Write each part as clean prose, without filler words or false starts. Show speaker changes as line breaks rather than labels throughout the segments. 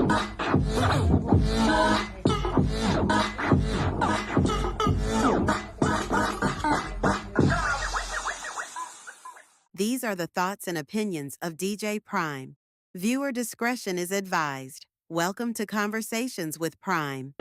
These are the thoughts and opinions of DJ Prime. Viewer discretion is advised. Welcome to Conversations with Prime.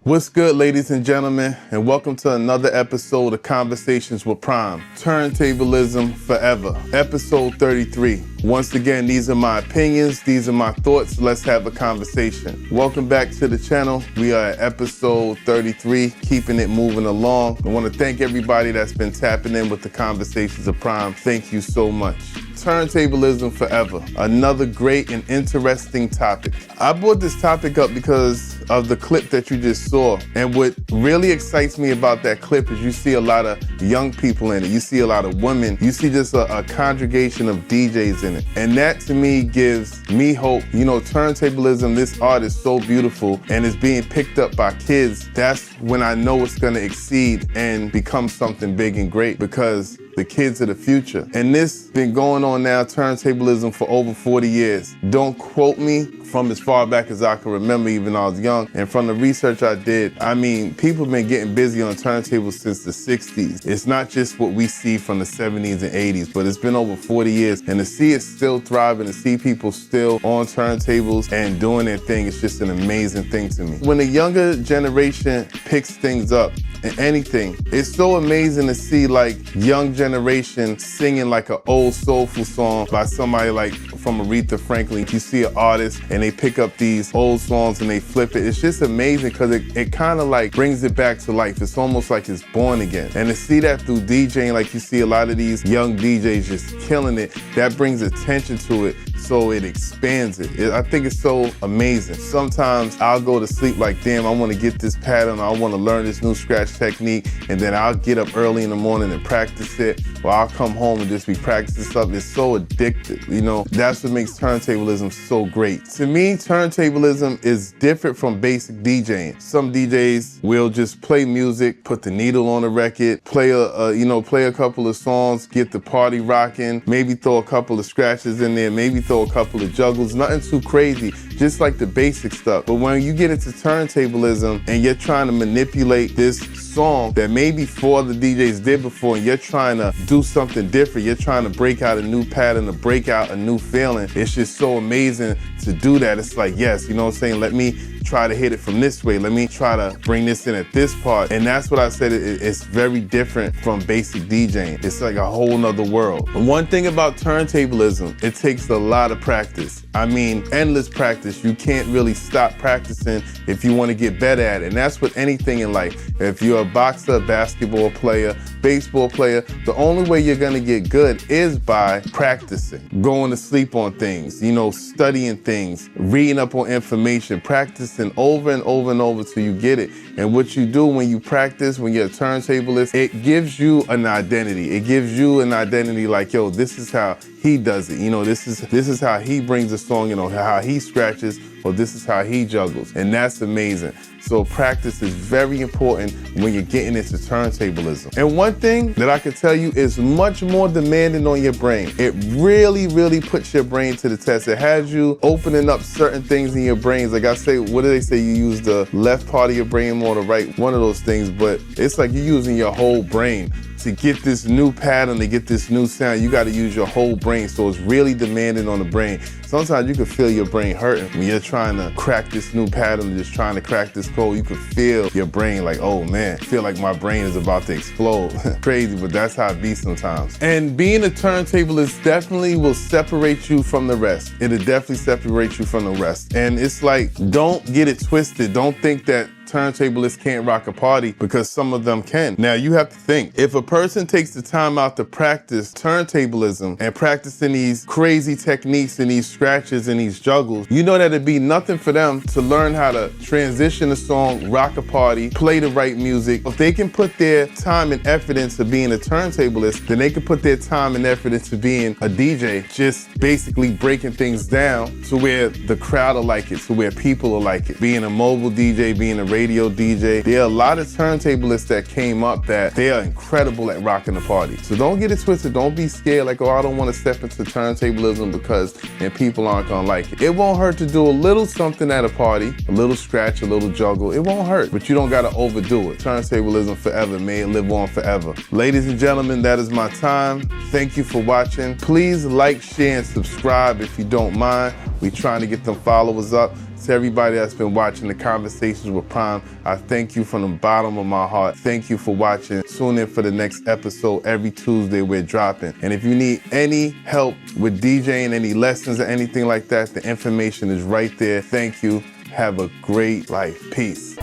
What's good, ladies and gentlemen, and welcome to another episode of Conversations with Prime. Turntablism Forever, episode 33. Once again, these are my opinions, these are my thoughts. Let's have a conversation. Welcome back to the channel. We are at episode 33, keeping it moving along. I want to thank everybody that's been tapping in with the Conversations of Prime. Thank you so much. Turntablism Forever, another great and interesting topic. I brought this topic up because of the clip that you just saw. And what really excites me about that clip is you see a lot of young people in it. You see a lot of women. You see just a congregation of DJs in it. And that to me gives me hope. You know, turntablism, this art is so beautiful and it's being picked up by kids. That's when I know it's gonna exceed and become something big and great, because the kids are the future. And this been going on now, turntablism, for over 40 years. Don't quote me, from as far back as I can remember, even when I was young. And from the research I did, I mean, people have been getting busy on turntables since the 60s. It's not just what we see from the 70s and 80s, but it's been over 40 years. And to see it still thriving, to see people still on turntables and doing their thing, it's just an amazing thing to me. When the younger generation picks things up, and anything, it's so amazing to see like young generation singing like an old soulful song by somebody like from Aretha Franklin. You see an artist and they pick up these old songs and they flip it. It's just amazing because it kind of like brings it back to life. It's almost like it's born again. And to see that through DJing, like you see a lot of these young DJs just killing it, that brings attention to it. So it expands it. I think it's so amazing. Sometimes I'll go to sleep like, damn, I want to get this pattern. I want to learn this new scratch technique. And then I'll get up early in the morning and practice it. Or I'll come home and just be practicing something. It's so addictive. You know, that's what makes turntablism so great. To me, turntablism is different from basic DJing. Some DJs will just play music, put the needle on the record, play a couple of songs, get the party rocking, maybe throw a couple of scratches in there, maybe throw a couple of juggles, nothing too crazy, just like the basic stuff. But when you get into turntablism and you're trying to manipulate this song that maybe four of the DJs did before, and you're trying to do something different, you're trying to break out a new pattern, to break out a new feeling, it's just so amazing to do that. It's like, yes, you know what I'm saying, let me try to hit it from this way, let me try to bring this in at this part. And that's what I said, it's very different from basic DJing. It's like a whole nother world. And one thing about turntablism, it takes a lot of practice. I mean, endless practice. You can't really stop practicing if you want to get better at it. And that's with anything in life. If you're a boxer, basketball player, baseball player, the only way you're going to get good is by practicing, going to sleep on things, you know, studying things, reading up on information, practicing over and over and over till you get it. And what you do when you practice, when you're a turntablist, it gives you an identity. It gives you an identity like, yo, this is how he does it. You know, this is how he brings a song, you know, how he scratches, or this is how he juggles. And that's amazing. So practice is very important when you're getting into turntablism. And one thing that I can tell you is much more demanding on your brain. It really, really puts your brain to the test. It has you opening up certain things in your brains. Like I say, what do they say? You use the left part of your brain more, the right, one of those things, but it's like you're using your whole brain. To get this new pattern, to get this new sound, you got to use your whole brain. So it's really demanding on the brain. Sometimes you can feel your brain hurting when you're trying to crack this new pattern, just trying to crack this code. You can feel your brain like, oh man, I feel like my brain is about to explode. Crazy, but that's how it be sometimes. And being a turntablist definitely will separate you from the rest. It'll definitely separate you from the rest. And it's like, don't get it twisted. Don't think that turntablists can't rock a party, because some of them can. Now you have to think, if a person takes the time out to practice turntablism and practicing these crazy techniques and these scratches and these juggles, you know that it'd be nothing for them to learn how to transition a song, rock a party, play the right music. If they can put their time and effort into being a turntablist, then they can put their time and effort into being a DJ, just basically breaking things down to where the crowd will like it, to where people will like it. Being a mobile DJ, being a radio radio DJ. There are a lot of turntablists that came up that they are incredible at rocking the party. So don't get it twisted. Don't be scared like, oh, I don't want to step into turntablism because and people aren't gonna like it. It won't hurt to do a little something at a party, a little scratch, a little juggle. It won't hurt, but you don't gotta overdo it. Turntablism forever, may it live on forever. Ladies and gentlemen, that is my time. Thank you for watching. Please like, share, and subscribe if you don't mind. We're trying to get them followers up. To everybody that's been watching the Conversations with Prime, I thank you from the bottom of my heart. Thank you for watching. Tune in for the next episode. Every Tuesday we're dropping. And if you need any help with DJing, any lessons or anything like that, the information is right there. Thank you. Have a great life. Peace.